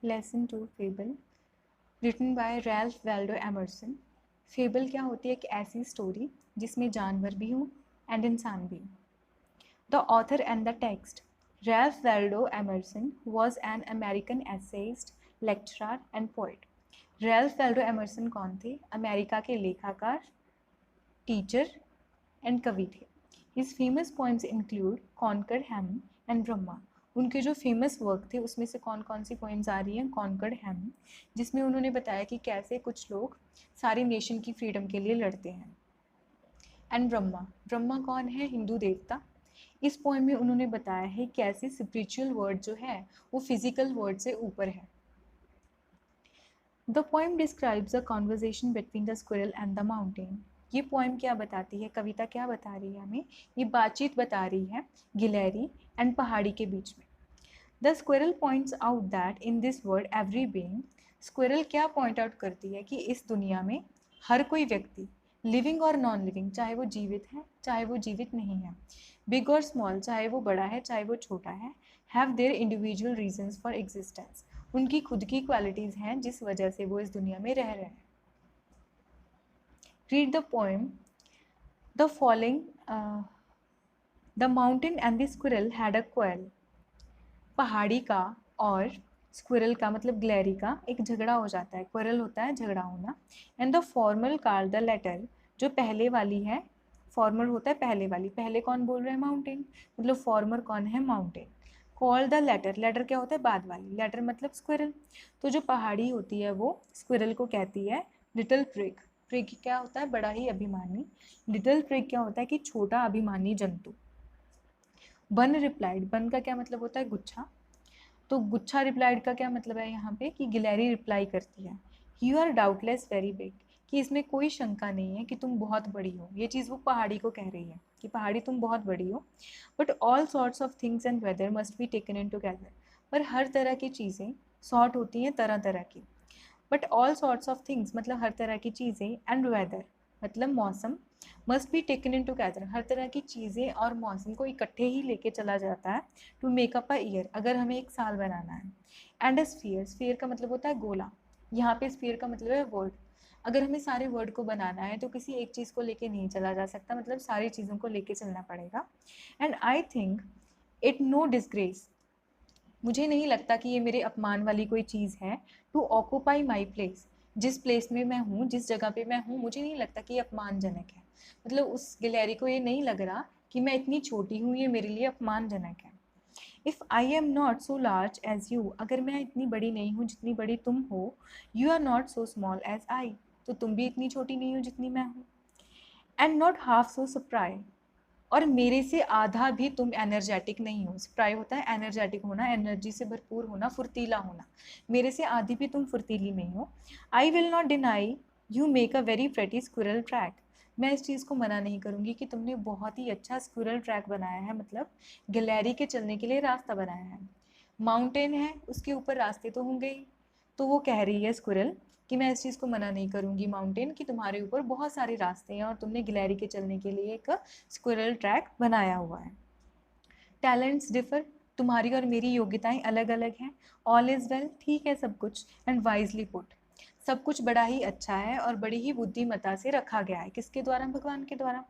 Lesson 2 fable written by Ralph Waldo Emerson. Fable क्या होती है? एक ऐसी स्टोरी जिसमें जानवर भी हों एंड इंसान भी। The author and the text. Ralph Waldo Emerson was an American essayist, lecturer and poet. Ralph Waldo Emerson कौन थे? अमेरिका के लेखकार, टीचर एंड कवि थे। His famous poems include Concord Hymn and Brahma. उनके जो फेमस वर्क थे उसमें से कौन कौन सी पोएम्स आ रही हैं? कॉन्कर्ड हेमन, जिसमें उन्होंने बताया कि कैसे कुछ लोग सारी नेशन की फ्रीडम के लिए लड़ते हैं, एंड ब्रह्मा। ब्रह्मा कौन है? हिंदू देवता। इस पोएम में उन्होंने बताया है कैसे स्पिरिचुअल वर्ड जो है वो फिजिकल वर्ड से ऊपर है। The poem describes a conversation between the squirrel and the mountain. ये पोएम क्या बताती है? कविता क्या बता रही है हमें? ये बातचीत बता रही है गिलहरी एंड पहाड़ी के बीच में। The squirrel points out that in this world every being. Squirrel क्या पॉइंट आउट करती है कि इस दुनिया में हर कोई व्यक्ति, लिविंग और नॉन लिविंग, चाहे वो जीवित है चाहे वो जीवित नहीं है, बिग और स्मॉल, चाहे वो बड़ा है चाहे वो छोटा है, have their individual reasons for existence. उनकी खुद की क्वालिटीज हैं जिस वजह से वो इस दुनिया में रह रहे हैं। Read the poem. The following the mountain and the squirrel had a quail. पहाड़ी का और स्क्विरल का मतलब गिलहरी का एक झगड़ा हो जाता है। क्वेरल होता है झगड़ा होना। And the former called the latter, जो पहले वाली है, फॉर्मल होता है पहले वाली। पहले कौन बोल रहे हैं? माउंटेन। मतलब फॉर्मर कौन है? Mountain. Call the latter, latter क्या होता है? बाद वाली। लेटर मतलब स्क्विरल। तो जो पहाड़ी होती है वो स्क्विरल को कहती है लिटिल प्रिग। प्रिग क्या होता है? बड़ा ही अभिमानी। लिटिल प्रिग क्या होता है? कि छोटा अभिमानी जंतु। बन रिप्लाइड, बन का क्या मतलब होता है? गुच्छा। तो गुच्छा रिप्लाइड का क्या मतलब है यहाँ पे? कि गिलहरी रिप्लाई करती है you are doubtless very big, कि इसमें कोई शंका नहीं है कि तुम बहुत बड़ी हो। ये चीज़ वो पहाड़ी को कह रही है कि पहाड़ी तुम बहुत बड़ी हो। But all sorts of things and weather must be taken in together. पर हर तरह की चीज़ें सॉर्ट होती हैं तरह तरह की। But all sorts of things मतलब हर तरह की चीज़ें, एंड वेदर मतलब मौसम, must be taken in together, हर तरह की चीज़ें और मौसम को इकट्ठे ही लेके चला जाता है। टू मेकअप अ ईयर, अगर हमें एक साल बनाना है। एंड अ स्फीयर, स्फीयर का मतलब होता है गोला। यहाँ पे स्फीयर का मतलब है वर्ड। अगर हमें सारे वर्ड को बनाना है तो किसी एक चीज़ को लेके नहीं चला जा सकता, मतलब सारी चीज़ों को लेके चलना पड़ेगा। And I think it no disgrace, मुझे नहीं लगता कि ये मेरे अपमान वाली कोई चीज़ है। टू ऑक्यूपाई माई प्लेस, जिस प्लेस में मैं हूँ, जिस जगह पे मैं हूँ, मुझे नहीं लगता कि ये अपमानजनक है। मतलब उस गिलहरी को ये नहीं लग रहा कि मैं इतनी छोटी हूँ, ये मेरे लिए अपमानजनक है। If I am not so large as you, अगर मैं इतनी बड़ी नहीं हूँ जितनी बड़ी तुम हो, you are not so small as I, तो तुम भी इतनी छोटी नहीं हो जितनी मैं हूँ। And not half so surprise, और मेरे से आधा भी तुम एनर्जेटिक नहीं हो। स्प्राई होता है एनर्जेटिक होना, एनर्जी से भरपूर होना, फुर्तीला होना। मेरे से आधी भी तुम फुर्तीली नहीं हो। I will not deny you make a very pretty squirrel track, मैं इस चीज़ को मना नहीं करूँगी कि तुमने बहुत ही अच्छा स्क्विरल ट्रैक बनाया है, मतलब गिलहरी के चलने के लिए रास्ता बनाया है। माउंटेन है, उसके ऊपर रास्ते तो होंगे ही। तो वो कह रही है स्क्विरल कि मैं इस चीज़ को मना नहीं करूँगी माउंटेन, कि तुम्हारे ऊपर बहुत सारे रास्ते हैं और तुमने गिलहरी के चलने के लिए एक स्क्विरल ट्रैक बनाया हुआ है। टैलेंट्स डिफर, तुम्हारी और मेरी योग्यताएं अलग अलग हैं। ऑल इज़ वेल, ठीक है सब कुछ। एंड वाइजली पुट, सब कुछ बड़ा ही अच्छा है और बड़ी ही बुद्धिमत्ता से रखा गया है। किसके द्वारा? भगवान के द्वारा।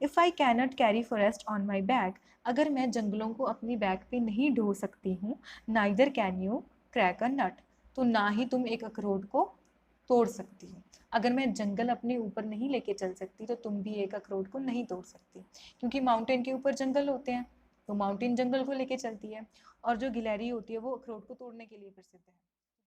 If I cannot carry forest on my back, अगर मैं जंगलों को अपनी बैक पे नहीं ढो सकती हूँ, neither can you crack a nut, तो ना ही तुम एक अखरोट को तोड़ सकती हो। अगर मैं जंगल अपने ऊपर नहीं लेके चल सकती तो तुम भी एक अखरोट को नहीं तोड़ सकती, क्योंकि माउंटेन के ऊपर जंगल होते हैं तो माउंटेन जंगल को लेके चलती है, और जो गिलहरी होती है वो अखरोट को तोड़ने के लिए प्रसिद्ध है।